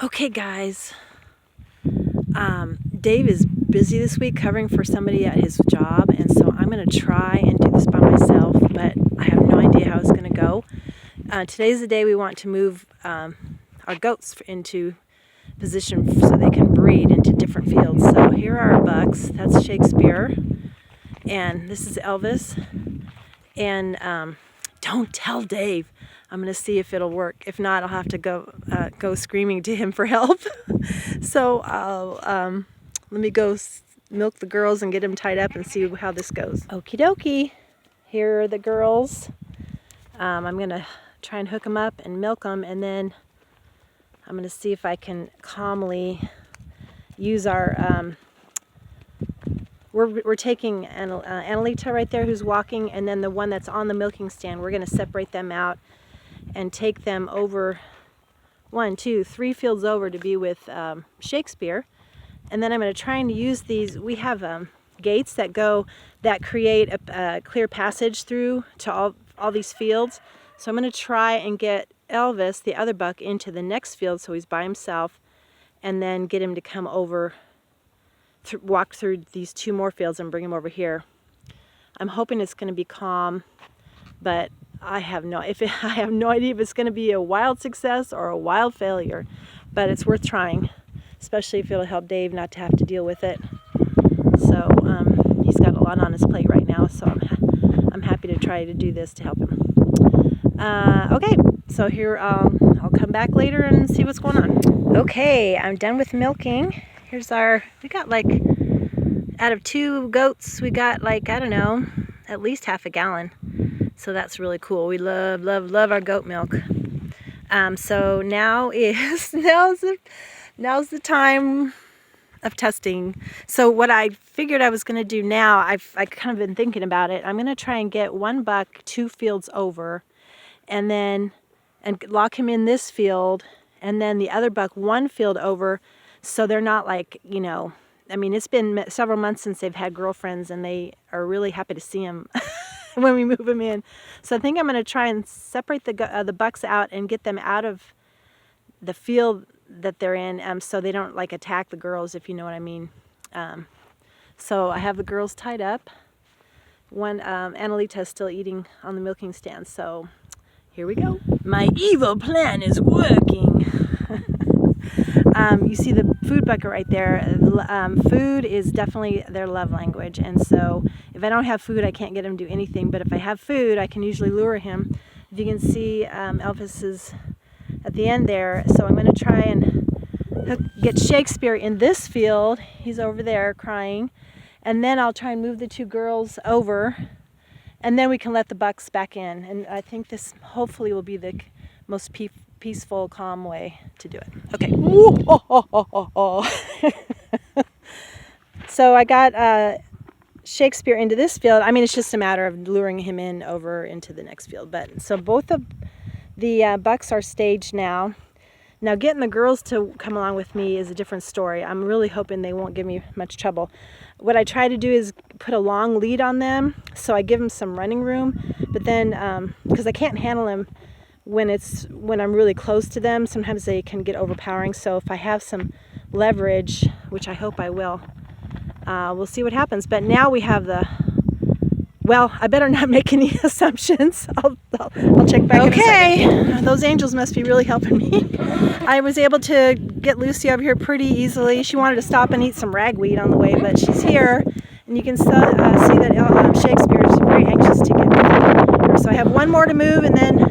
Okay, guys. Dave is busy this week covering for somebody at his job, and so I'm going to try and do this by myself, but I have no idea how it's going to go. Today's the day we want to move our goats into position so they can breed into different fields. So here are our bucks. That's Shakespeare, and this is Elvis. And don't tell Dave. I'm going to see if it'll work. If not, I'll have to go screaming to him for help. So let me go milk the girls and get them tied up and see how this goes. Okie dokie. Here are the girls. I'm going to try and hook them up and milk them, and then I'm going to see if I can calmly use our... We're taking Annalita right there who's walking, and then the one that's on the milking stand. We're going to separate them out and take them over 1, 2, 3 fields over to be with Shakespeare. And then I'm going to try and use these. We have gates that create a clear passage through to all these fields. So I'm going to try and get Elvis, the other buck, into the next field so he's by himself, and then get him to come over, walk through these 2 more fields and bring him over here. I'm hoping it's going to be calm, but I have no idea if it's going to be a wild success or a wild failure, but it's worth trying, especially if it'll help Dave not to have to deal with it. So he's got a lot on his plate right now, so I'm happy to try to do this to help him. Okay, so here I'll come back later and see what's going on. Okay, I'm done with milking. Here's we got like, out of 2 goats, we got like, I don't know, at least half a gallon. So that's really cool. We love our goat milk. So now's the time of testing. So what I figured I was going to do now, I've kind of been thinking about it. I'm going to try and get 1 buck 2 fields over, and lock him in this field, and then the other buck 1 field over. So they're not like, I mean, it's been several months since they've had girlfriends, and they are really happy to see him when we move them in. So I think I'm going to try and separate the bucks out and get them out of the field that they're in, so they don't like attack the girls, if you know what I mean. So I have the girls tied up. Annalita is still eating on the milking stand, so here we go. My evil plan is working. You see the food bucket right there. Food is definitely their love language, and so if I don't have food, I can't get him to do anything, but if I have food, I can usually lure him. If you can see, Elvis is at the end there, so I'm going to try and get Shakespeare in this field. He's over there crying, and then I'll try and move the 2 girls over, and then we can let the bucks back in, and I think this hopefully will be the most peaceful, calm way to do it. Okay. So I got Shakespeare into this field. I mean, it's just a matter of luring him over into the next field. But so both of the bucks are staged now. Now getting the girls to come along with me is a different story. I'm really hoping they won't give me much trouble. What I try to do is put a long lead on them, so I give them some running room. But then, because I can't handle them when I'm really close to them, sometimes they can get overpowering. So if I have some leverage, which I hope I will, we'll see what happens. But now we have I better not make any assumptions. I'll check back in a second. Those angels must be really helping me. I was able to get Lucy over here pretty easily. She wanted to stop and eat some ragweed on the way, but she's here, and you can see that Shakespeare is very anxious to get her. So I have 1 more to move, and then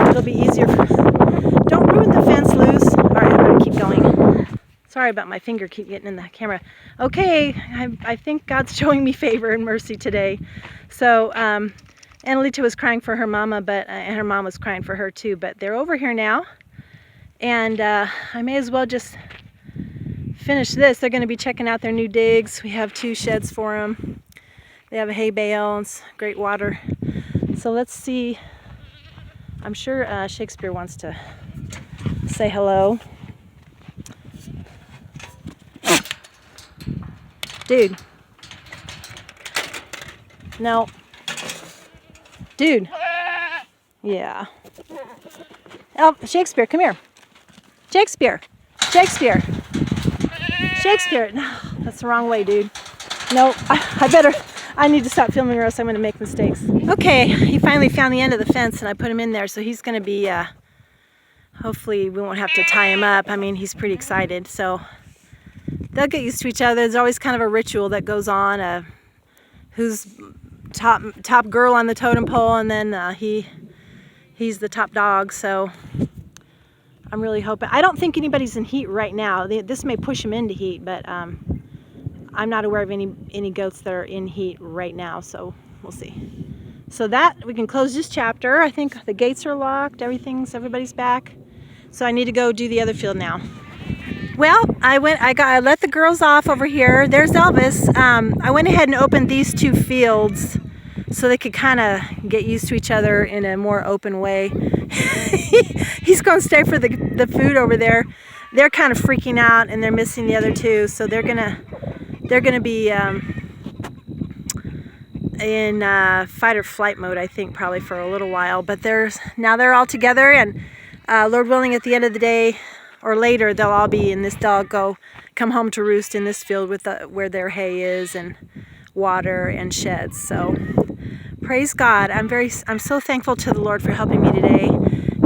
it'll be easier. Don't ruin the fence, Luz. All right, I'm going to keep going. Sorry about my finger keep getting in the camera. Okay, I think God's showing me favor and mercy today. So Annalita was crying for her mama, and her mom was crying for her too, but they're over here now. And I may as well just finish this. They're going to be checking out their new digs. We have 2 sheds for them. They have a hay bale and great water. So let's see. I'm sure Shakespeare wants to say hello. Dude. No. Dude. Yeah. Oh, Shakespeare, come here. Shakespeare. Shakespeare. Shakespeare. No, that's the wrong way, dude. No, I need to stop filming or else I'm going to make mistakes. Okay, he finally found the end of the fence and I put him in there, so he's going to be, hopefully we won't have to tie him up. I mean, he's pretty excited, so they'll get used to each other. There's always kind of a ritual that goes on, who's top girl on the totem pole, and then he's the top dog, so I'm really hoping. I don't think anybody's in heat right now. This may push him into heat, but I'm not aware of any goats that are in heat right now, so we'll see. So that, we can close this chapter. I think the gates are locked, everybody's back. So I need to go do the other field now. Well, I let the girls off over here. There's Elvis. I went ahead and opened these two fields so they could kind of get used to each other in a more open way. He's going to stay for the food over there. They're kind of freaking out and they're missing the other two, so they're gonna be in fight or flight mode, I think, probably for a little while. But now they're all together, and Lord willing, at the end of the day or later, they'll all be in this. They'll come home to roost in this field with where their hay is and water and sheds. So praise God. I'm so thankful to the Lord for helping me today,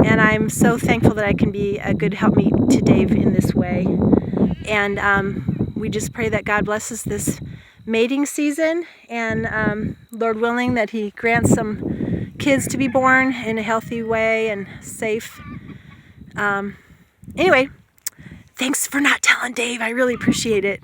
and I'm so thankful that I can be a good helpmeet to Dave in this way. And we just pray that God blesses this mating season, and Lord willing, that he grants some kids to be born in a healthy way and safe. Anyway, thanks for not telling Dave. I really appreciate it.